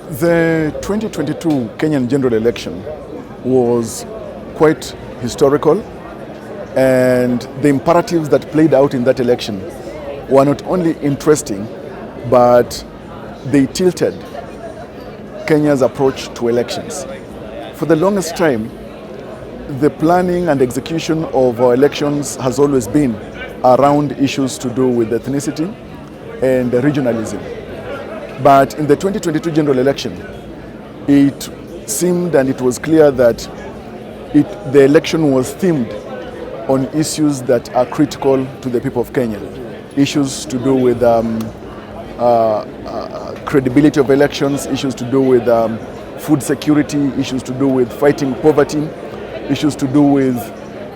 The 2022 Kenyan general election was quite historical, and the imperatives that played out in that election were not only interesting, but they tilted Kenya's approach to elections. For the longest time, the planning and execution of our elections has always been around issues to do with ethnicity and regionalism. But in the 2022 general election, it seemed and it was clear that the election was themed on issues that are critical to the people of Kenya. Issues to do with credibility of elections, issues to do with food security, issues to do with fighting poverty, issues to do with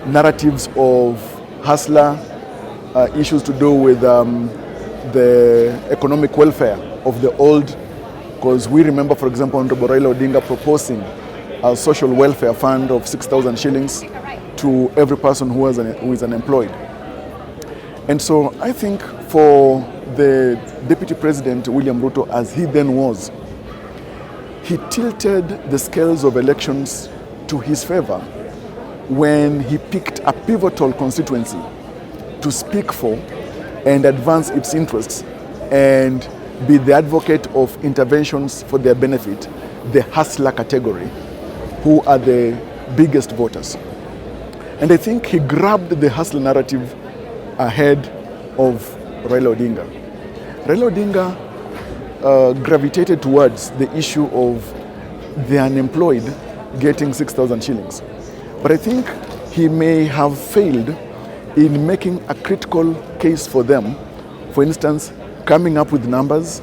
narratives of hustler, issues to do with the economic welfare of the old, because we remember, for example, Honorable Raila Odinga proposing a social welfare fund of 6,000 shillings to every person who is unemployed. And so I think for the Deputy President, William Ruto, as he then was, he tilted the scales of elections to his favor when he picked a pivotal constituency to speak for and advance its interests and be the advocate of interventions for their benefit, the hustler category, who are the biggest voters. And I think he grabbed the hustler narrative ahead of Raila Odinga. Raila Odinga gravitated towards the issue of the unemployed getting 6,000 shillings. But I think he may have failed in making a critical case for them. For instance, coming up with numbers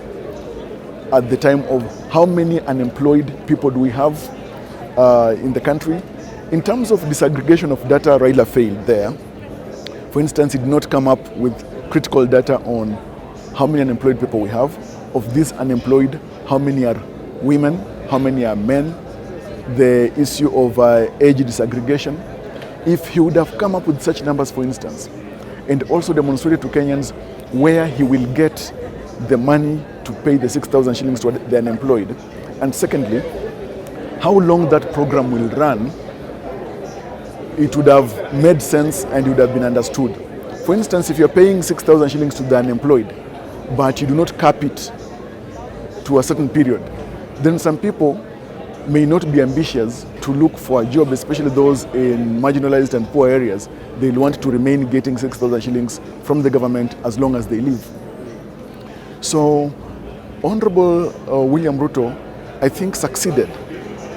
at the time of how many unemployed people do we have in the country. In terms of disaggregation of data, Raila failed there. For instance, he did not come up with critical data on how many unemployed people we have. Of these unemployed, how many are women, how many are men, the issue of age disaggregation. If he would have come up with such numbers, for instance, and also demonstrated to Kenyans where he will get the money to pay the 6,000 shillings to the unemployed, and secondly, how long that program will run, it would have made sense and it would have been understood. For instance, if you're paying 6,000 shillings to the unemployed, but you do not cap it to a certain period, then some people may not be ambitious to look for a job, especially those in marginalized and poor areas. They'll want to remain getting 6,000 shillings from the government as long as they live. So Honorable William Ruto, I think, succeeded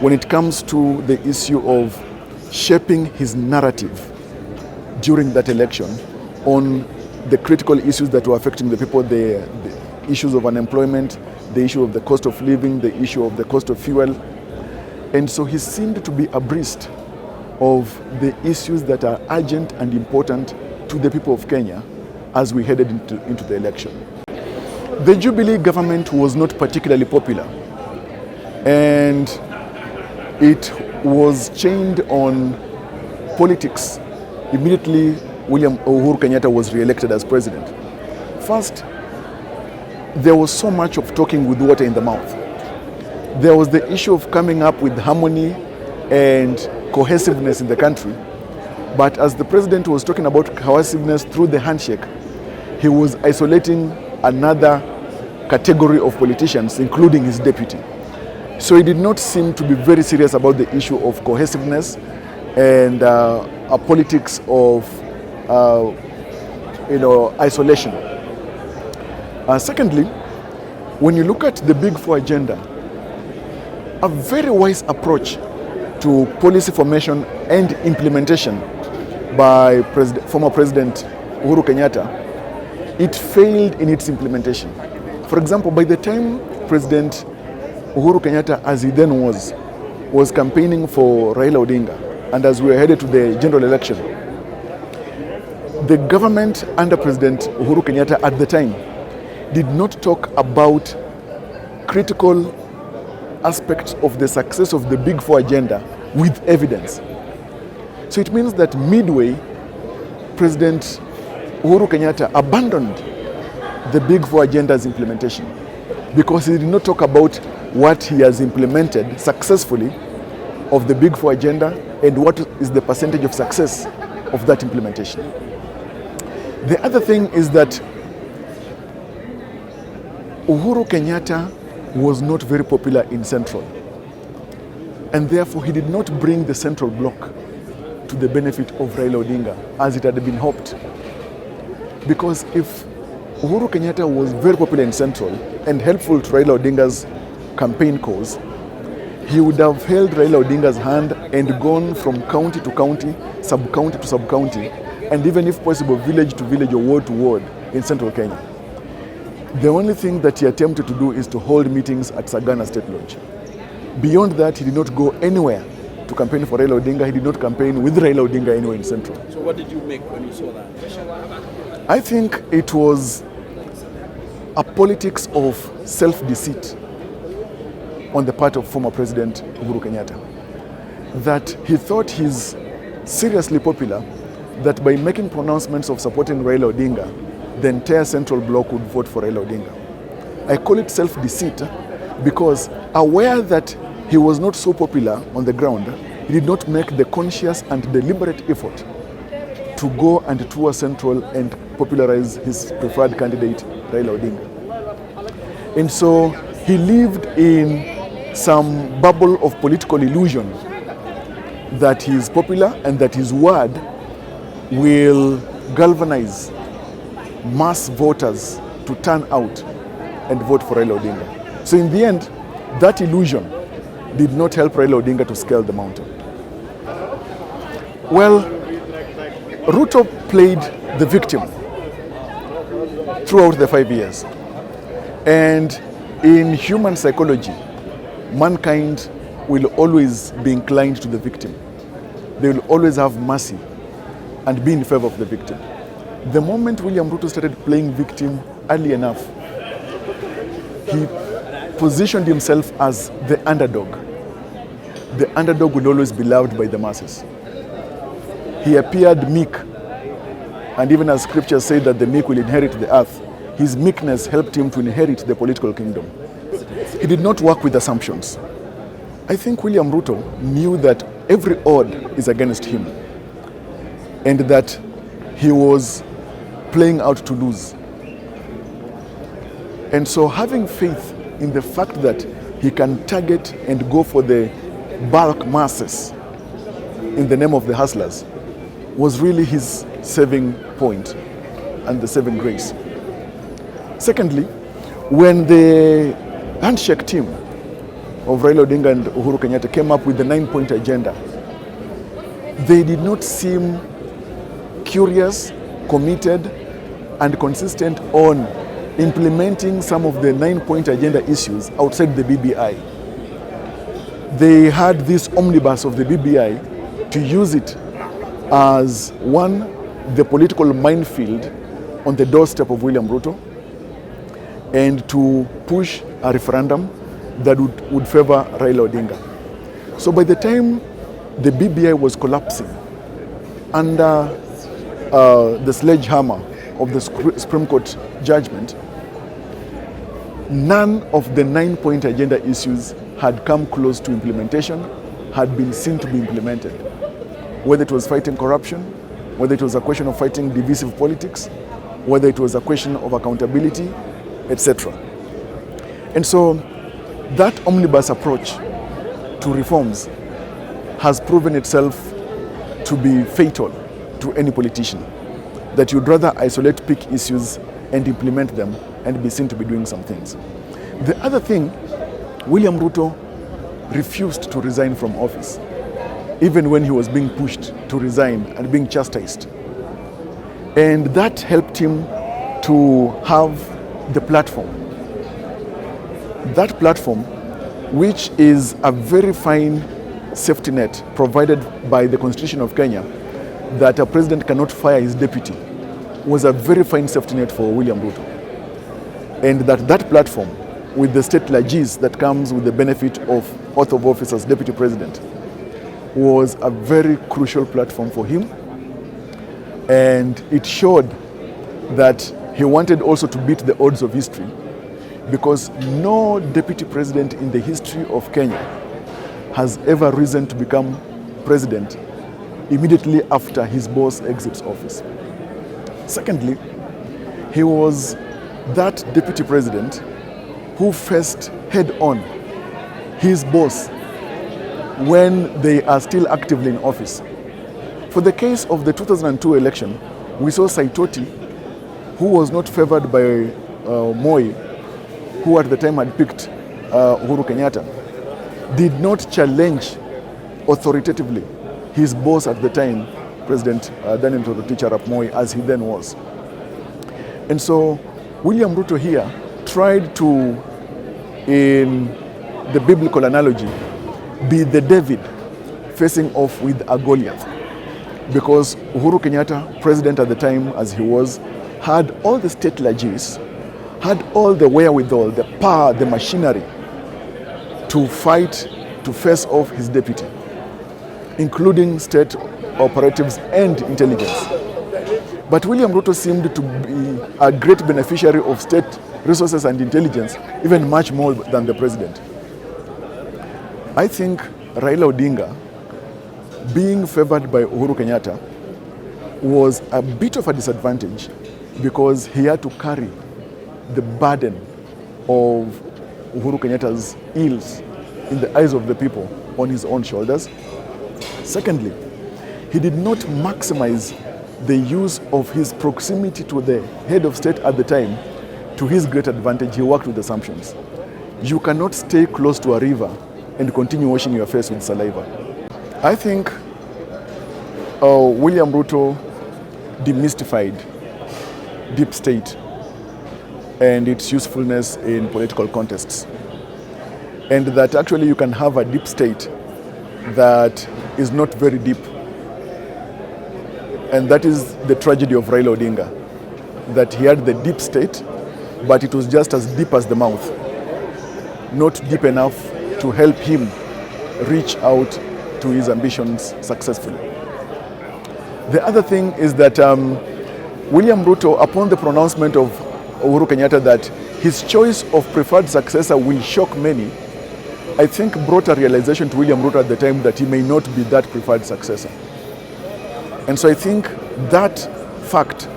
when it comes to the issue of shaping his narrative during that election on the critical issues that were affecting the people, the issues of unemployment, the issue of the cost of living, the issue of the cost of fuel. And so he seemed to be abreast of the issues that are urgent and important to the people of Kenya as we headed into the election. The Jubilee government was not particularly popular, and it was chained on politics immediately Uhuru Kenyatta was re-elected as president. First, there was so much of talking with water in the mouth. There was the issue of coming up with harmony and cohesiveness in the country. But as the president was talking about cohesiveness through the handshake, he was isolating another category of politicians, including his deputy. So he did not seem to be very serious about the issue of cohesiveness and a politics of isolation. Secondly, when you look at the Big Four agenda, a very wise approach to policy formation and implementation by former President Uhuru Kenyatta, it failed in its implementation. For example, by the time President Uhuru Kenyatta, as he then was campaigning for Raila Odinga, and as we were headed to the general election, the government under President Uhuru Kenyatta at the time did not talk about critical aspects of the success of the Big Four agenda with evidence. So it means that midway, President Uhuru Kenyatta abandoned the Big Four agenda's implementation because he did not talk about what he has implemented successfully of the Big Four agenda and what is the percentage of success of that implementation. The other thing is that Uhuru Kenyatta was not very popular in Central, and therefore he did not bring the Central Bloc to the benefit of Raila Odinga as it had been hoped. Because if Uhuru Kenyatta was very popular in Central and helpful to Raila Odinga's campaign cause, he would have held Raila Odinga's hand and gone from county to county, sub-county to sub-county, and even if possible, village to village or ward to ward in Central Kenya. The only thing that he attempted to do is to hold meetings at Sagana State Lodge. Beyond that, he did not go anywhere to campaign for Raila Odinga. He did not campaign with Raila Odinga anywhere in Central. So what did you make when you saw that? I think it was a politics of self-deceit on the part of former President Uhuru Kenyatta. That he thought he's seriously popular, that by making pronouncements of supporting Raila Odinga, the entire Central Bloc would vote for Raila Odinga. I call it self-deceit because aware that he was not so popular on the ground, he did not make the conscious and deliberate effort to go and tour Central and popularize his preferred candidate, Raila Odinga. And so he lived in some bubble of political illusion that he is popular and that his word will galvanize mass voters to turn out and vote for Raila Odinga. So in the end, that illusion did not help Raila Odinga to scale the mountain. Well, Ruto played the victim throughout the 5 years. And in human psychology, mankind will always be inclined to the victim. They will always have mercy and be in favor of the victim. The moment William Ruto started playing victim early enough, he positioned himself as the underdog. The underdog will always be loved by the masses. He appeared meek, and even as scriptures say that the meek will inherit the earth, his meekness helped him to inherit the political kingdom. He did not work with assumptions. I think William Ruto knew that every odd is against him and that he was playing out to lose. And so having faith in the fact that he can target and go for the bulk masses in the name of the hustlers was really his saving point and the saving grace. Secondly, when the handshake team of Raila Odinga and Uhuru Kenyatta came up with the 9-point agenda, they did not seem curious, committed, and consistent on implementing some of the 9-point agenda issues outside the BBI. They had this omnibus of the BBI to use it as one, the political minefield on the doorstep of William Ruto, and to push a referendum that would favor Raila Odinga. So by the time the BBI was collapsing under the sledgehammer of the Supreme Court judgment, none of the 9-point agenda issues had come close to implementation, had been seen to be implemented. Whether it was fighting corruption, whether it was a question of fighting divisive politics, whether it was a question of accountability, etc. And so that omnibus approach to reforms has proven itself to be fatal to any politician, that you'd rather isolate peak issues and implement them and be seen to be doing some things. The other thing, William Ruto refused to resign from office, even when he was being pushed to resign and being chastised. And that helped him to have the platform. That platform, which is a very fine safety net provided by the Constitution of Kenya, that a president cannot fire his deputy, was a very fine safety net for William Ruto. And that platform, with the state legacies that comes with the benefit of oath of office as deputy president, was a very crucial platform for him. And it showed that he wanted also to beat the odds of history because no deputy president in the history of Kenya has ever risen to become president immediately after his boss exits office. Secondly, he was that deputy president who faced head-on his boss when they are still actively in office. For the case of the 2002 election, we saw Saitoti, who was not favored by Moi, who at the time had picked Uhuru Kenyatta, did not challenge authoritatively his boss at the time, President Daniel Toroitich arap Moi, as he then was. And so William Ruto here tried to, in the biblical analogy, be the David facing off with a Goliath. Because Uhuru Kenyatta, president at the time as he was, had all the state legies, had all the wherewithal, the power, the machinery to fight, to face off his deputy, including state operatives and intelligence. But William Ruto seemed to be a great beneficiary of state resources and intelligence, even much more than the president. I think Raila Odinga, being favored by Uhuru Kenyatta, was a bit of a disadvantage because he had to carry the burden of Uhuru Kenyatta's ills in the eyes of the people on his own shoulders. Secondly, he did not maximize the use of his proximity to the head of state at the time to his great advantage. He worked with assumptions. You cannot stay close to a river and continue washing your face with saliva. I think William Ruto demystified deep state and its usefulness in political contests. And that actually you can have a deep state that is not very deep. And that is the tragedy of Raila Odinga, that he had the deep state, but it was just as deep as the mouth, not deep enough to help him reach out to his ambitions successfully. The other thing is that William Ruto, upon the pronouncement of Uhuru Kenyatta that his choice of preferred successor will shock many, I think brought a realization to William Ruto at the time that he may not be that preferred successor. And so I think that fact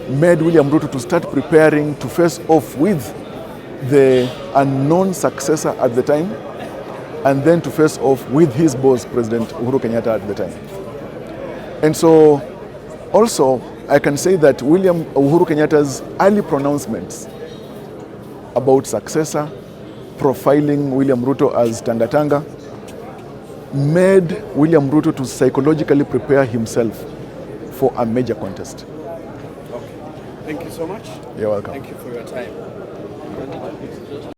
made William Ruto to start preparing to face off with the unknown successor at the time, and then to face off with his boss, President Uhuru Kenyatta, at the time. And so also I can say that Uhuru Kenyatta's early pronouncements about successor, profiling William Ruto as Tangatanga, made William Ruto to psychologically prepare himself for a major contest. Okay. Thank you so much. You're welcome. Thank you for your time.